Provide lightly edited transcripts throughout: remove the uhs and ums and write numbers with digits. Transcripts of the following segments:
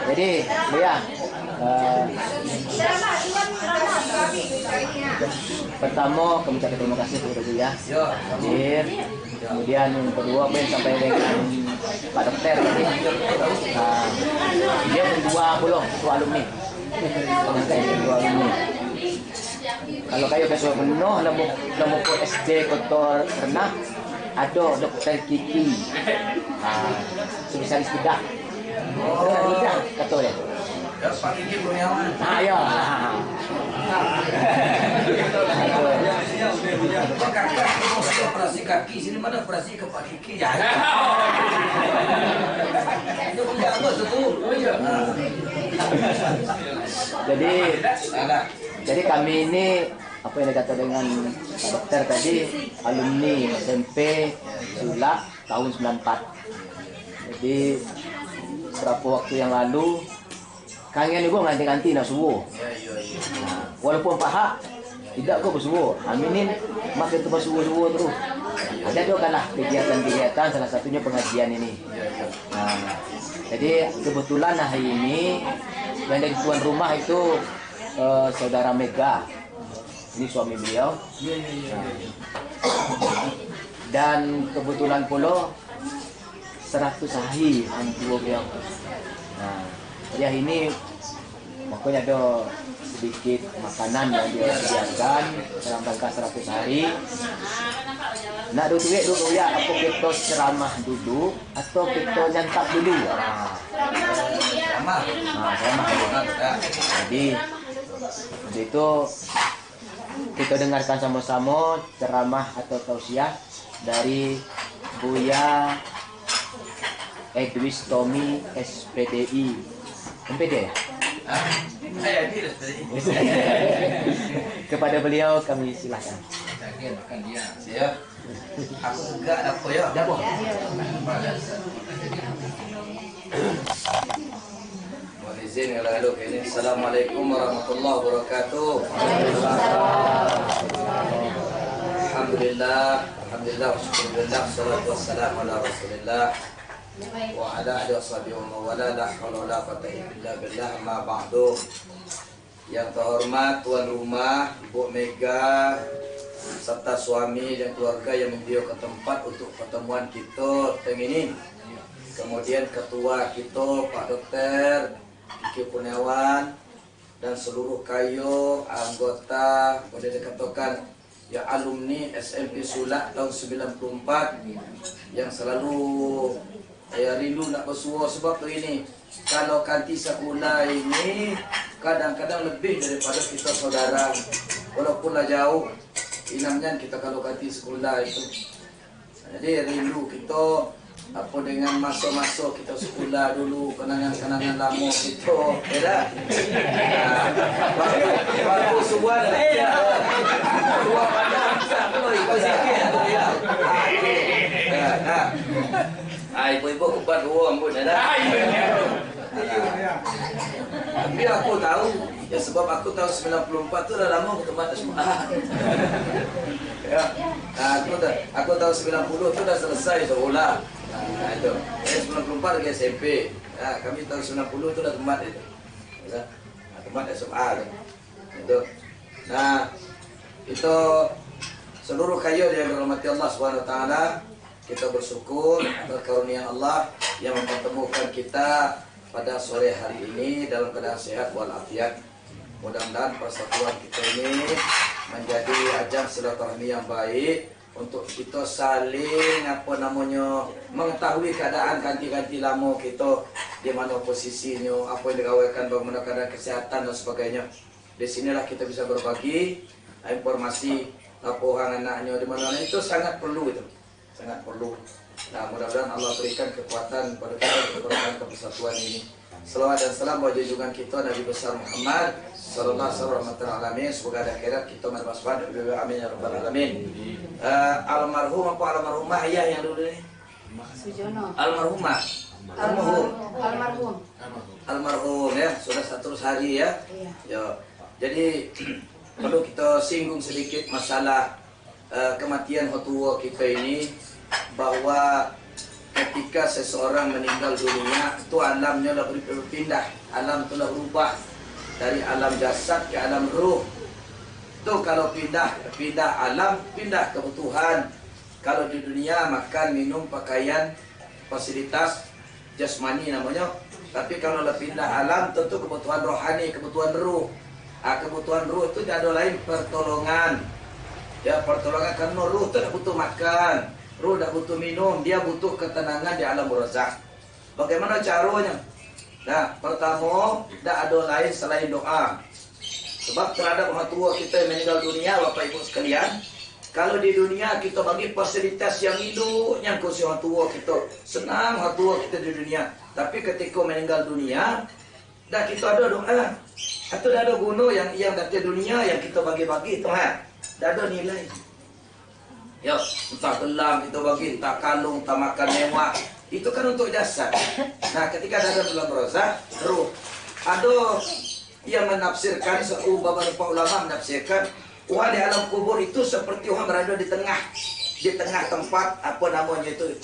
Jadi, Buya, pertama kami ucapkan terima kasih kepada Buya. Kemudian yang kedua, apa yang sampai dengan Pak Dokter tadi. Dia kedua itu alumni. Kedua alumni. Kalau kayu besok penuh, lemu SD Kotor pernah ada Dokter Kiki, spesialis bedah. Bedah kata dia. Ya, Pak Kiki Kurniawan. Ya. Pak kakak, operasi kaki sini mana operasi ke Pak Kiki ya? Itu punya apa tuh? Jadi kami ini apa yang dikata dengan Pak Dokter tadi, alumni SMP Sulak tahun 94. Jadi berapa waktu yang lalu kangen juga nganti-nganti nak subuh. Walaupun pahak tidak kau bersubuh, aminin makin tu bersubuh terus. Ada juga lah kegiatan-kegiatan, salah satunya pengajian ini. Jadi kebetulan hari ini yang dari tuan rumah itu saudara Mega, ini suami beliau. Dan kebetulan pula 100 hari hantu beliau. Ya ini makanya ada sedikit makanan yang dia sediakan dalam rangka 100 hari. Nak duit dulu ya, apa kita ceramah dulu atau kita nyantap dulu? Ceramah. Jadi itu kita dengarkan sama-sama ceramah atau tausiah dari Buya Edwis Tommy SPDI. MPD ya? Saya di SPDI. Kepada beliau kami silakan. Makan dia. Siap. Aku juga apa ya? Dapur. Mohon izin kalau ini. Assalamualaikum warahmatullahi wabarakatuh. Alhamdulillah, syukurillah, salatu wassalamu ala rasulillah wa ala alihi washabihi wa wala la haula wala quwwata illa billah ma ba'du. Yang terhormat tuan rumah Ibu Mega serta suami dan keluarga yang membawa ke tempat untuk pertemuan kita teng ini. Kemudian ketua kita Pak Dokter Kiki Kurniawan dan seluruh kayu anggota boleh dikatakan ya alumni SMP Sulak tahun 94 yang selalu rindu nak bersuara sebab tu ini kalau kanti sekolah ini kadang-kadang lebih daripada kita saudara walaupun lah jauh inamnya kita kalau kanti sekolah itu. Jadi rindu kita apa dengan masa-masa kita sekolah dulu, kenangan-kenangan lama kita, ya dah. Waktu sebuah dua pandang satu ikut sikit ya. Ibu-ibu kubat dua ampun dah. Tapi aku tahu ya sebab aku tahun 94 tu dah lama ke tempat sekolah. Ya. Aku tahun 90 tu dah selesai sekolah. Itu. 94 lagi SMP. Kami tahun 90 tu dah tempat itu. Ya. Tempat SMA. Itu. Nah, itu seluruh kayu yang dirahmati Allah Subhanahu wa taala, kita bersyukur atas karunia Allah yang mempertemukan kita pada sore hari ini dalam keadaan sehat walafiat. Mudah-mudahan persatuan kita ini menjadi ajang silaturahmi yang baik untuk kita saling mengetahui keadaan ganti-ganti lama kita di mana posisinya, apa yang digawakan, bagaimana keadaan kesehatan dan sebagainya. Di sinilah kita bisa berbagi informasi laporan anaknya di mana itu sangat perlu itu. Sangat perlu. Nah, mudah-mudahan Allah berikan kekuatan pada kita untuk persatuan ini. Selawat dan salam buat junjungan kita Nabi besar Muhammad sallallahu alaihi wasallam. Semoga ada akhirat kita bermanfaat. Amin ya rabbal alamin. Almarhum apa almarhumah ayah yang dulu ini? Sujono. Almarhumah. Almarhum ya, sudah 100 hari ya. Iya. Ya. Jadi perlu kita singgung sedikit masalah kematian orang tua kita ini, bahwa ketika seseorang meninggal dunia itu alamnya dah berpindah, alam itu dah berubah dari alam jasad ke alam ruh. Itu kalau pindah alam, pindah kebutuhan. Kalau di dunia makan, minum, pakaian, fasilitas jasmani namanya. Tapi kalau pindah alam, tentu kebutuhan rohani, kebutuhan ruh. Kebutuhan ruh itu tidak ada lain pertolongan. Ya, pertolongan karena ruh itu tidak butuh makan, ruh tidak butuh minum, dia butuh ketenangan di alam barzakh. Bagaimana caranya? Nah, pertama, tidak ada lain selain doa. Sebab terhadap orang tua kita yang meninggal dunia, Bapak Ibu sekalian, kalau di dunia kita bagi fasilitas yang hidup, yang kursi orang tua kita, senang orang tua kita di dunia. Tapi ketika meninggal dunia, dah kita ada doa. Atau dah ada guna yang dari dunia yang kita bagi-bagi tu ha. Dah ada nilai. Ya, entah gelang kita bagi, entah kalung, entah makan mewah. Itu kan untuk jasad. Nah, ketika ada dalam barzakh, ruh. Ada yang menafsirkan, beberapa ulama menafsirkan, orang di alam kubur itu seperti orang berada di tengah tempat, apa namanya itu,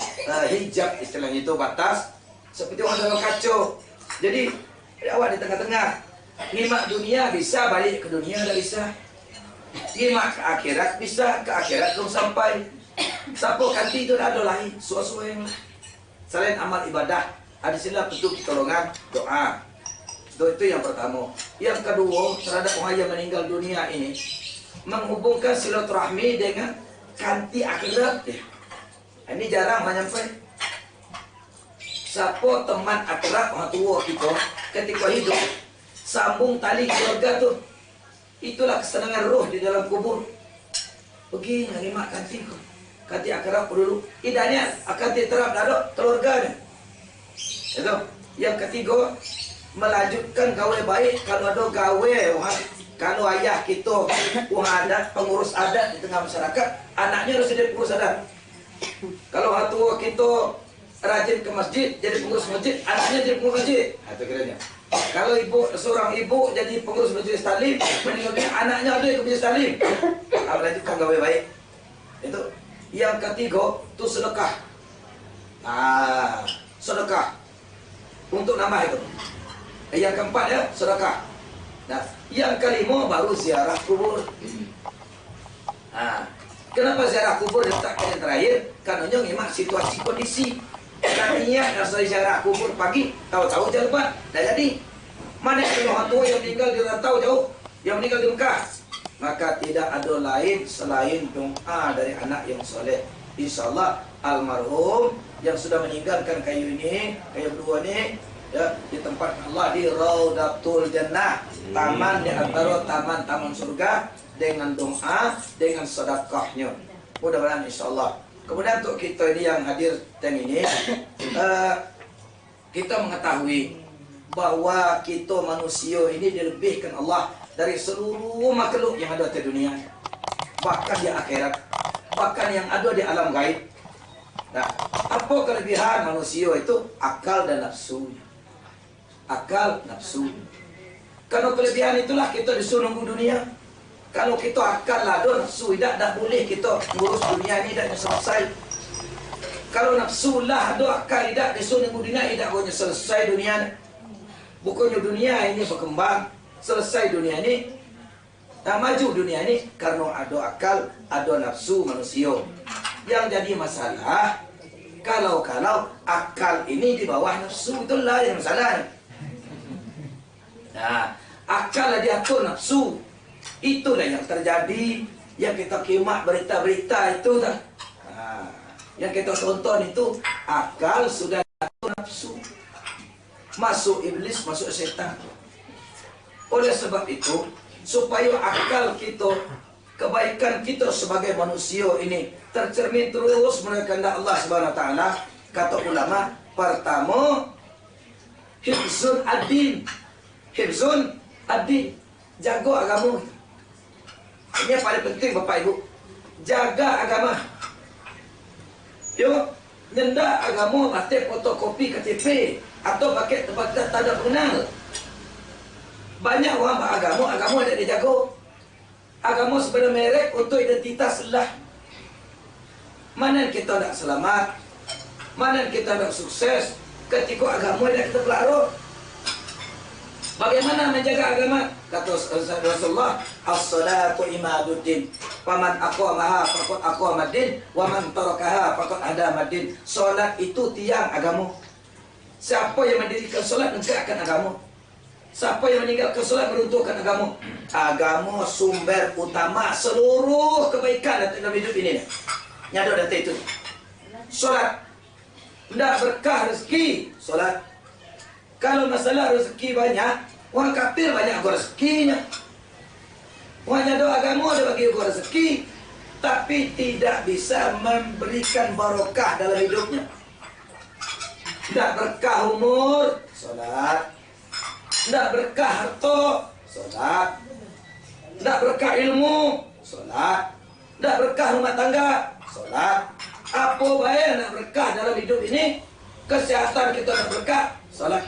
hijab istilahnya itu, batas. Seperti orang dalam kacau. Jadi, awak di tengah-tengah. Nikmat dunia bisa, balik ke dunia dah bisa. Nikmat ke akhirat bisa, ke akhirat belum sampai. Siapa kanti itu dah ada lain, suatu yang lain. Selain amal ibadah, ada sila bentuk pertolongan, doa. Itu yang pertama. Yang kedua, terhadap orang yang meninggal dunia ini, menghubungkan silaturahmi dengan kanti akhirat. Ini jarang menyampai. Siapa teman akrab orang tua kita ketika hidup, sambung tali keluarga tu. Itulah kesenangan roh di dalam kubur. Pergi nerima kanti kau. Kanti akrab dulu. Idahnya kanti terap ada keluarganya. Itu. Yang ketiga, melanjutkan gawe baik. Kalau ada gawe, kalau ayah kita orang adat, pengurus adat di tengah masyarakat, anaknya harus jadi pengurus adat. Kalau orang tua kita rajin ke masjid, jadi pengurus masjid, anaknya jadi pengurus masjid. Itu kiranya. Kalau seorang ibu jadi pengurus majelis taklim, meninggalnya anaknya ada yang ke majelis taklim. Melanjutkan gawe baik. Itu. Yang ketiga, itu sedekah. Sedekah. Untuk nama itu. Yang keempat ya, sedekah. Nah, yang kelima baru ziarah kubur. Kenapa ziarah kubur diletakkan yang terakhir? Karena memang situasi kondisi. Tadinya dasar ziarah kubur pagi, tahu-tahu jam 4, dah jadi. Mana yang orang tua yang meninggal di rantau jauh, yang meninggal di Mekah, maka tidak ada lain selain doa dari anak yang soleh. InsyaAllah almarhum yang sudah meninggalkan kayu ini, kayu berdua ini, ya, di tempat Allah di Raudatul Jannah, taman di antara taman-taman surga, dengan doa, dengan sedekahnya. Mudah-mudahan insyaAllah. Kemudian untuk kita ini yang hadir dan ini, kita mengetahui bahwa kita manusia ini dilebihkan Allah dari seluruh makhluk yang ada di dunia, bahkan di akhirat, bahkan yang ada di alam gaib. Nah, apa kelebihan manusia itu? Akal dan nafsu. Akal, nafsu. Karena kelebihan itulah kita disuruh nunggu dunia. Kalau kita akal lah, ada nafsu, tidak boleh kita ngurus dunia ini, tidak selesai. Kalau nafsu lah, ada akal, tidak disuruh nunggu dunia, tidak boleh selesai dunia ini. Bukannya dunia ini berkembang, selesai dunia ini, maju dunia ini, karena ada akal, ada nafsu manusia. Yang jadi masalah, kalau akal ini di bawah nafsu, itulah yang masalah. Nah, akal diatur nafsu. Itulah yang terjadi, yang kita kimak berita-berita itu dah. Yang kita tonton itu, akal sudah diatur nafsu. Masuk iblis, masuk setan. Oleh sebab itu, supaya akal kita, kebaikan kita sebagai manusia ini tercermin terus menurut kehendak Allah Subhanahu wa taala, kata ulama, pertama hifzun ad-din. Hifzun ad-din, jaga agama. Ini yang paling penting Bapak Ibu. Jaga agama. Yuk, nyenda agama pakai fotokopi KTP atau pakai tempat tanda pengenal. Banyak orang beragama, agama tidak dijaga. Agama sebenarnya merek untuk identitas lah. Mana kita nak selamat, mana kita nak sukses ketika agama yang kita pelajari. Bagaimana menjaga agama? Kata Rasulullah, as-salatu imaduddin. Faman aqamaha faqad aqamaddin, wa man tarakaha faqad adamaddin. Salat itu tiang agama. Siapa yang mendirikan salat menegakkan agama. Siapa yang meninggalkan salat meruntuhkan agama. Agama sumber utama seluruh kebaikan dalam hidup ini. Nyadar data itu. Salat. Tidak berkah rezeki salat. Kalau masalah rezeki banyak, orang kafir banyak rezekinya. Orang yang ada agama ada bagi rezeki, tapi tidak bisa memberikan barokah dalam hidupnya. Tidak berkah umur, salat. Tidak berkah harta, salat. Tidak berkah ilmu, salat. Tidak berkah rumah tangga, salat. Apa baik nak berkah dalam hidup ini? Kesehatan kita nak berkah, salat.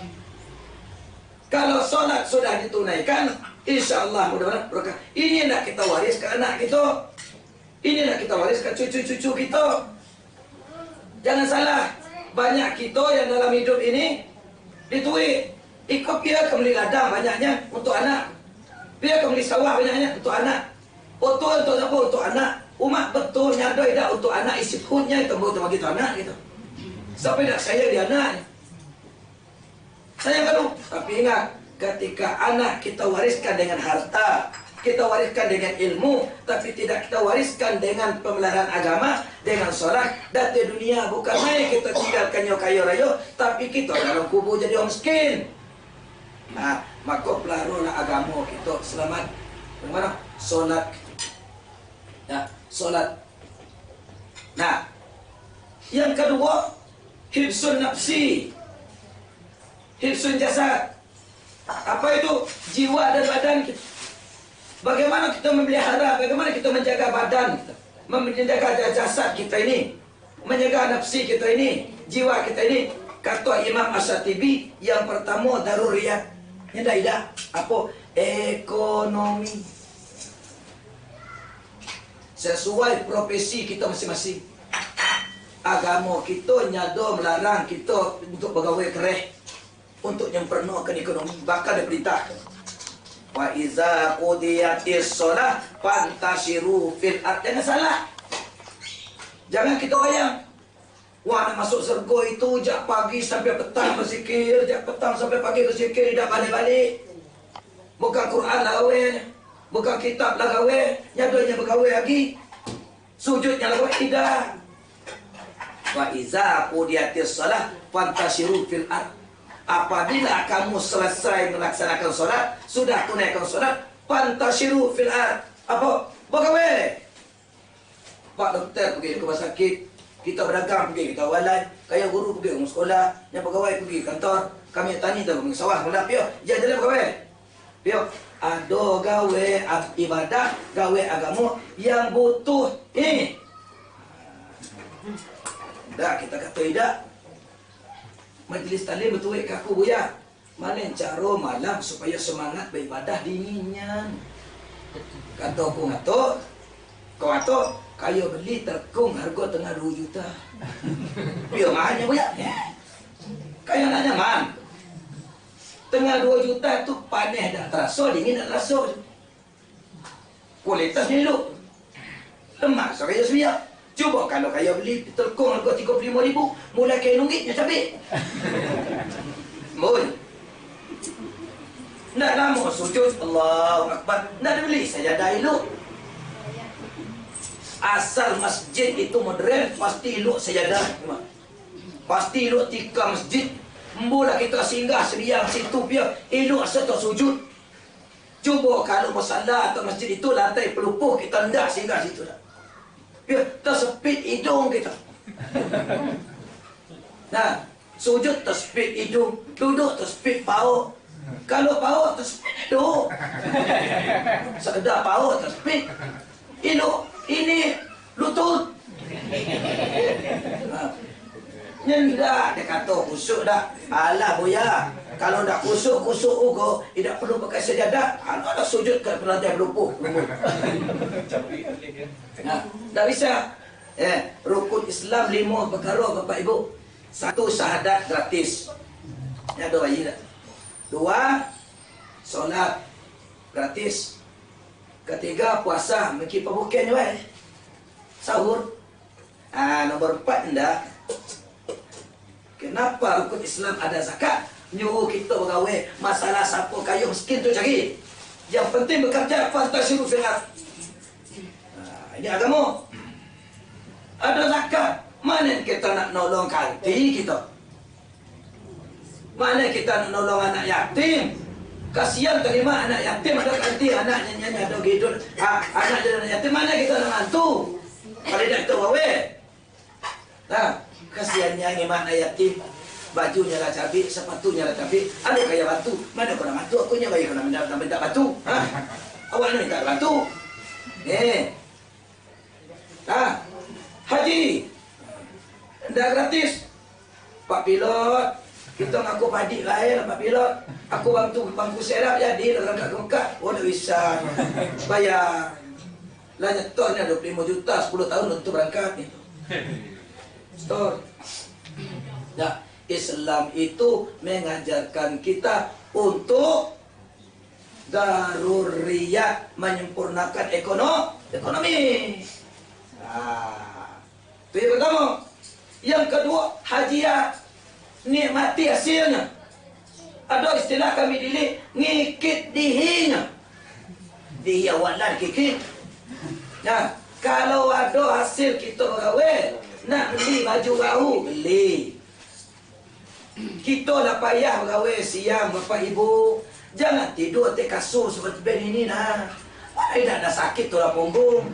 Kalau solat sudah ditunaikan, insya Allah mudah-mudahan berkah. Ini nak kita waris ke anak kita. Ini nak kita waris ke cucu-cucu kita. Jangan salah, banyak kita yang dalam hidup ini dituik. Ikut dia ke beli ladang banyaknya untuk anak. Dia ke beli sawah banyaknya untuk anak. Betul untuk apa? Untuk anak. Umat betul nyadai dah untuk anak isi perutnya itu bagi tu anak gitu. Sampai tak sayang dia anaknya. Sayang kalau, tapi ingat, ketika anak kita wariskan dengan harta, kita wariskan dengan ilmu, tapi tidak kita wariskan dengan pemeliharaan agama, dengan sholat, dan di dunia bukan main kita tinggalkan kaya raya, tapi kita dalam kubur jadi orang miskin. Nah, maka pelarulah agama kita selamat. Bagaimana? Sholat. Nah, sholat. Nah, yang kedua, hifzun nafsi. Hifzun jasad. Apa itu? Jiwa dan badan kita. Bagaimana kita memelihara, bagaimana kita menjaga badan kita, menjaga jasad kita ini, menjaga nafsi kita ini, jiwa kita ini. Kata Imam Ash-Shatibi, yang pertama daruriyat. Yang tidak apa? Ekonomi. Sesuai profesi kita masing-masing. Agama kita nyado melarang kita untuk bergawe kereh, untuk nyempurnakan ekonomi. Bakal dia perintahkan, wa iza qudiyatis shalah fantashiru fil ard. Jangan salah. Jangan kita bayang, wah nak masuk surga itu jak pagi sampai petang berzikir, jak petang sampai pagi berzikir, tidak balik-balik. Bukan Quran lah gawe, bukan kitab lah gawe, nyadonya bergawe lagi. Sujudnya lah gawe, tidak. Wa iza qudiyatis shalah fantashiru fil ard. Apabila kamu selesai melaksanakan solat, sudah tunaikan solat, fantashiru fil ard. Apa? Bergawe. Pak doktor pergi ke rumah sakit, kita berdagang pergi, kita walai, kaya guru pergi ke sekolah, yang pegawai pergi kantor, kami tani tu pergi sawah mula pio, jangan jalan bergawe. Pio, ada gawe ibadah, gawe agama yang butuh ini. Dah kita kata tidak. Majlis taklim betul ke aku buya. Mana cara malam supaya semangat beribadah dinginnya. Kata aku ngato, kau ngato, kaya beli terkung harga tengah 2 juta. Biar mahalnya buya. Kaya nak nyaman. Tengah 2 juta tu panas dah terasa, dingin dah terasa. Kualitasnya hidup. Lemak sekaya sebiak. Cuba kalau kaya beli telkong harga 35,000, mulai kain ringgitnya cabai. Mul. Nak lama sujud, Allahu Akbar. Nak beli sajadah elok. Asal masjid itu modern, pasti elok sajadah. Pasti elok tikar masjid. Mula kita singgah seriang situ biar elok serta sujud. Cuba kalau masalah atau masjid itu lantai pelupuh, kita hendak singgah situ dah. Ya, tersepit hidung kita. Nah, sujud tersepit hidung, duduk tersepit paut. Kalau paut tersepit hidung. Sekedar paut tersepit hidung. Ini lutut. Nah, nyendak dia kata kusuk dah. Alah buya, kalau dah kusuk ugo, tidak perlu pakai sejadah. Kalau dah sujud ke lantai berlupuh. Nah, tak bisa. Rukun Islam 5 perkara Bapak Ibu. 1, syahadat gratis. Ini ada bayi tak? 2, solat gratis. 3, puasa mungkin pembukaan juga sahur. Nomor 4 enggak. Kenapa rukun Islam ada zakat? Nyuruh kita bergawe masalah siapa kaya miskin tu cari. Yang penting bekerja fantasiru fil ard. Ini agama. Ada zakat. Mana kita nak nolong kanti kita? Mana kita nak nolong anak yatim? Kasihan terima anak yatim ada kanti, anak nyanyi ada gitu. Anak jadi yatim mana kita nak bantu? Kalau tidak itu gawe. Kasihannya ini mana yatim. Bajunya lah cabai, sepatunya lah cabai. Ada kaya batu, mana kau nak bantu? Aku nya bayi kau nak minta batu. Awak ni minta batu. Haji, dah gratis. Pak Pilot, kita ngaku padi lain Pak Pilot. Aku bantu bangku serap jadi dah berangkat. Oh dah bisa bayar. Lah nyetornya 25 juta 10 tahun untuk berangkat itu. Store. Nah, Islam itu mengajarkan kita untuk daruriyat, menyempurnakan ekonomi. Itu yang pertama. Yang kedua, hadiah, nikmati hasilnya. Ada istilah kami dili, ngikit dihinya. Dia walan kikit. Nah, kalau ada hasil kita bergawe, nak beli baju baru, beli. Kita lah payah bergawe siang Bapak Ibu. Jangan tidur atas kasur seperti ben ini nah. Tidak ada sakit tulang punggung.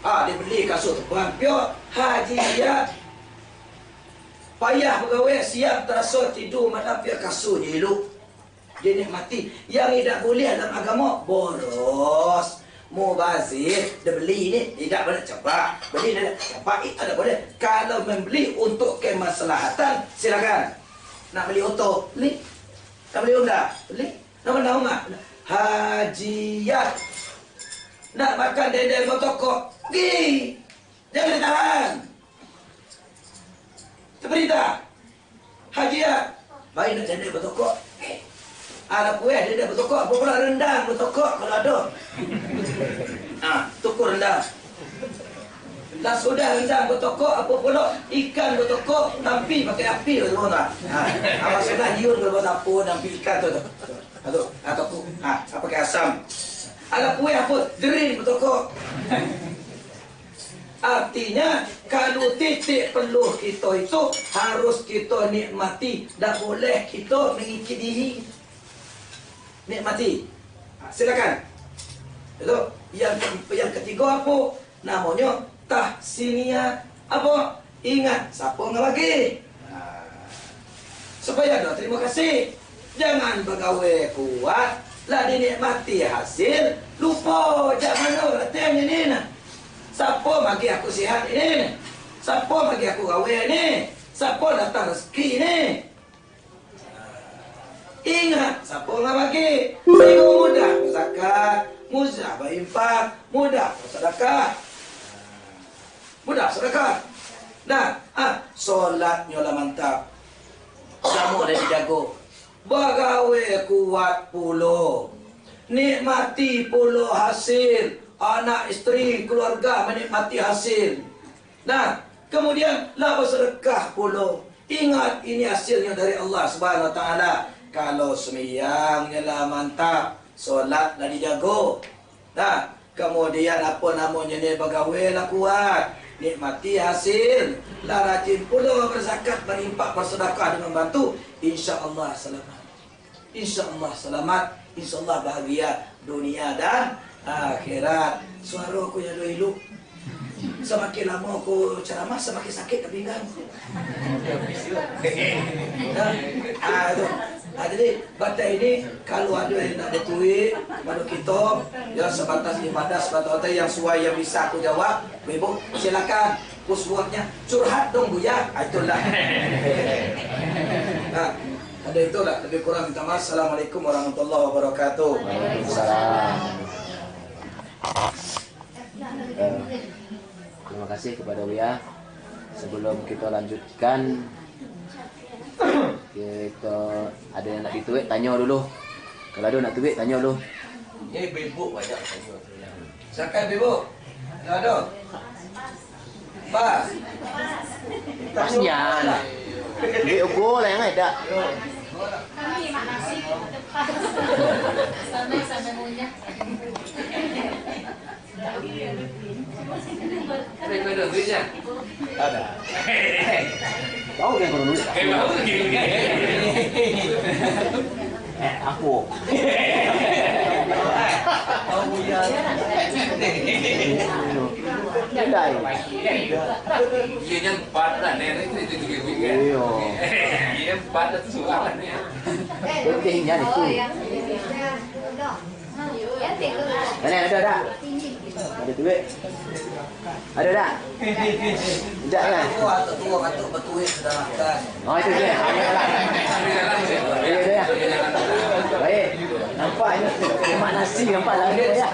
Dia beli kasur terbang piot. Haji ya. Payah bergawe siang terasa tidur malam piot kasurnya elok. Dia nikmati. Yang tidak boleh dalam agama boros. Mubazir, dia beli ni tidak boleh cepat. Beli dia cepat itu tak boleh. Kalau membeli untuk kemaslahatan silakan. Nak beli auto, beli. Nak beli Honda, beli. Nak beli rumah, hajiat. Nak makan dendeng motokok, pergi. Jangan ditahan. Seperti tak? Hajiat. Baik nak dendeng motokok. Ada kuih dendeng motokok, apa pula rendang motokok kalau ada. Tukur rendang. Dah sudah rendang bertokok, apa pula ikan bertokok, nampi pakai api tu semua tak? Apa sudah hiun kalau buat apa, nampi ikan tu. Atau pakai asam. Ada kuih apa, dering bertokok. Artinya, kalau titik peluh kita itu, harus kita nikmati. Tak boleh kita mengikir diri. Nikmati. Silakan. Itu yang ketiga apa? Namanya tahsiniyah. Apa? Ingat siapa yang bagi. Supaya ada terima kasih. Jangan bergawe kuat, lah dinikmati hasil, lupa jangan mana latihan ini nah. Siapa bagi aku sihat ini? Siapa bagi aku gawe ini? Siapa datang rezeki ini? Ingat, siapa yang bagi? Sehingga mudah zakat, mudah berinfak, mudah bersedekah. Mudah sedekah. Nah, solatnya lah mantap. Sama dia dijago. Bagawe kuat pulo. Nikmati pulo hasil. Anak, isteri, keluarga menikmati hasil. Nah, kemudian lah bersedekah pulo. Ingat ini hasilnya dari Allah Subhanahu Wa Taala. Kalau semiyangnya lah mantap, solat lah dijago. Nah, kemudian apa namanya ni pegawai lah kuat, nikmati hasil, lah rajin pula berzakat, berinfak, bersedekah dengan membantu. InsyaAllah selamat. InsyaAllah selamat. InsyaAllah bahagia dunia dan akhirat. Suara aku yang dulu. Semakin lama aku ceramah, semakin sakit ke pinggang. Jadi batai ini kalau ada yang nak dituik pada kita yang sebatas ibadah, sebatas yang sesuai yang bisa aku jawab, ibu silakan pusbuatnya curhat dong Buya. Itulah. Ada itulah, lebih kurang minta maaf. Assalamualaikum warahmatullahi wabarakatuh. Waalaikumsalam. Terima kasih kepada Buya. Sebelum kita lanjutkan, kita ada yang nak dituik, tanya dulu. Kalau ada nak tuik, tanya dulu. Ini bebuk banyak tanya. Siapa bebuk? Tak ada. Pak. Pasnya. Tuik ukur lah yang ada. Kami mak nasi depan. Sampai munyah. Ada ada duitnya. Ada. Tahu kan kalau duit? Aku. Oh ya. Kedai. Dia yang 4 lah nenek itu duit. Iya. Dia 4 itu soalan ni. Pentingnya itu. Mana ada tak? Ada duit. Ada tak? Tidak kan? Tua kata betul sudah makan. Oh itu dia. Iya dia. Baik. Nampak ini mak nasi nampak lah dia ya.